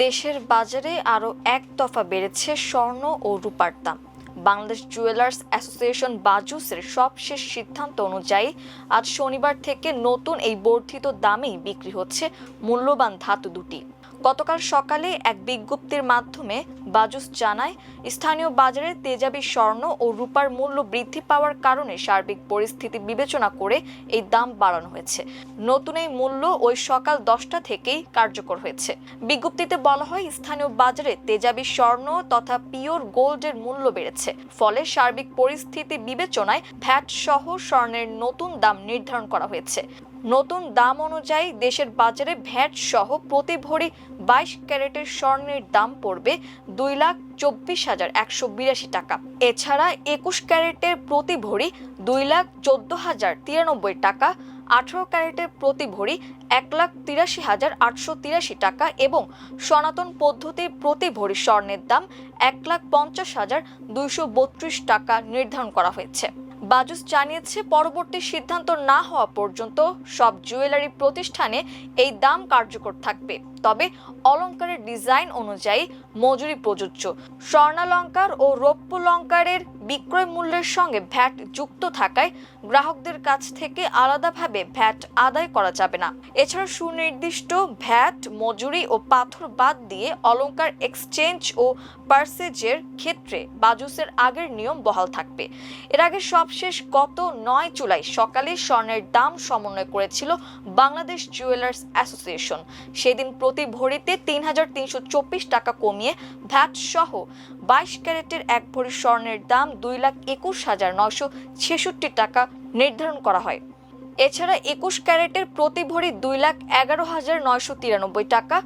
দেশের বাজারে আরও এক দফা বেড়েছে স্বর্ণ ও রূপার দাম। বাংলাদেশ জুয়েলার্স অ্যাসোসিয়েশন বাজুসের সবশেষ সিদ্ধান্ত অনুযায়ী আজ শনিবার থেকে নতুন এই বর্ধিত দামেই বিক্রি হচ্ছে মূল্যবান ধাতু দুটি। গতকাল সকালে এক বিজ্ঞপ্তির মাধ্যমে বাজুস জানায়, স্থানীয় বাজারে তেজাবি স্বর্ণ ও রূপার মূল্য বৃদ্ধি পাওয়ার কারণে সার্বিক পরিস্থিতি বিবেচনা করে এই দাম বাড়ানো হয়েছে। নতুন এই মূল্য ওই সকাল 10টা থেকেই কার্যকর হয়েছে। বিজ্ঞপ্তিতে বলা হয়, স্থানীয় বাজারে তেজাবি স্বর্ণ তথা পিওর গোল্ডের মূল্য বেড়েছে, ফলে সার্বিক পরিস্থিতি বিবেচনায় ভ্যাট সহ স্বর্ণের নতুন দাম নির্ধারণ করা হয়েছে। নতুন দাম অনুযায়ী দেশের বাজারে ভ্যাট সহ প্রতি ভরি 22 ক্যারেটের স্বর্ণের দাম পড়বে 2,24,182 টাকা। এছাড়া 21 ক্যারেটের প্রতি ভরি 2,14,093 টাকা, 18 ক্যারেটের প্রতি ভরি 1,83,883 টাকা এবং সনাতন পদ্ধতির প্রতি ভরি স্বর্ণের দাম 1,50,232 টাকা নির্ধারণ করা হয়েছে। বাজুস জানিয়েছে, পরবর্তী সিদ্ধান্ত না হওয়া পর্যন্ত সব জুয়েলারি প্রতিষ্ঠানে এই দাম কার্যকর থাকবে। তবে অলংকারের ডিজাইন অনুযায়ী মজুরি প্রযোজ্য। স্বর্ণালংকার ও রৌপ্যলংকারের বিক্রয় মূল্যের সঙ্গে ভ্যাট যুক্ত থাকায় গ্রাহকদের কাছ থেকে আলাদাভাবে ভ্যাট আদায় করা যাবে না। এছাড়া সুনির্দিষ্ট ভ্যাট, মজুরি ও পাথর বাদ দিয়ে অলংকার এক্সচেঞ্জ ও পার্সেজের ক্ষেত্রে বাজুসের আগের নিয়ম বহাল থাকবে। এর আগে সবশেষ গত 9 জুলাই সকালে স্বর্ণের দাম সমন্বয় করেছিল বাংলাদেশ জুয়েলার্স অ্যাসোসিয়েশন। সেদিন প্রতি ভরিতে 3,324 টাকা কমিয়ে ভ্যাট সহ 22 ক্যারেটের এক ভরি স্বর্ণের দাম 2,21,966 টাকা নির্ধারণ করা হয়। এছাড়া 21 ক্যারেটের প্রতি ভরি 2,11,993 টাকা,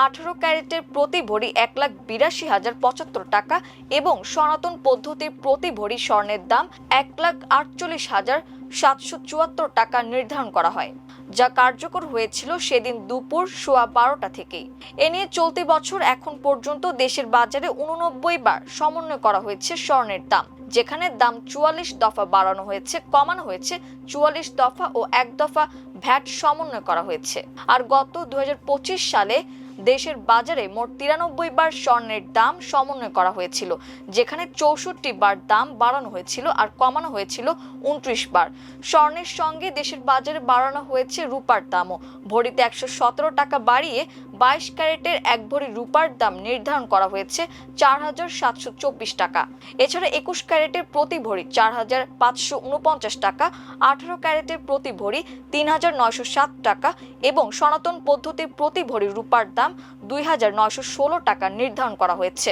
18 ক্যারেটের প্রতি ভরি 1,82,075 টাকা এবং সনাতন পদ্ধতির প্রতি ভরি স্বর্ণের দাম 1,48,774 টাকা নির্ধারণ করা হয়, যা কার্যকর হয়েছিল সেদিন দুপুর 12:15 থেকেই। এ নিয়ে চলতি বছর এখন পর্যন্ত দেশের বাজারে 89 বার সমন্বয় করা হয়েছে স্বর্ণের দাম, যেখানে দাম 44 দফা বাড়ানো হয়েছে, কমানো হয়েছে 44 দফা ও 1 দফা ভ্যাট সমন্বয় করা হয়েছে। আর গত 2025 সালে দেশের বাজারে মোট 93 বার স্বর্ণের দাম সমন্বয় করা হয়েছিল, যেখানে 64 বার দাম বাড়ানো হয়েছিল আর কমানো হয়েছিল 29 বার। স্বর্ণের সঙ্গে দেশের বাজারে বাড়ানো হয়েছে রূপার দামও। ভরিতে 117 টাকা বাড়িয়ে 22 ক্যারেটের এক ভরি রূপার দাম নির্ধারণ করা হয়েছে 4,724 টাকা। এছাড়া 21 ক্যারেটের প্রতি ভরি 4,549 টাকা, 18 ক্যারেটের প্রতি ভরি 3,907 টাকা এবং সনাতন পদ্ধতির প্রতি ভরি রূপার দাম 2,916 টাকা নির্ধারণ করা হয়েছে।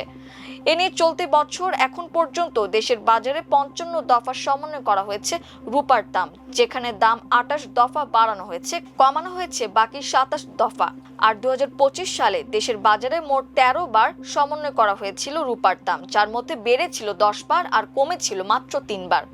এ নিয়ে চলতি বছর এখন পর্যন্ত দেশের বাজারে 55 দফা সমন্বয় করা হয়েছে রূপার দাম, যেখানে দাম 28 দফা বাড়ানো হয়েছে, কমানো হয়েছে বাকি 27 দফা। আর 2025 সালে দেশের বাজারে মোট 13 বার সমন্বয় করা হয়েছিল রূপার দাম, যার মধ্যে বেড়েছিল 10 বার আর কমেছিল মাত্র 3 বার।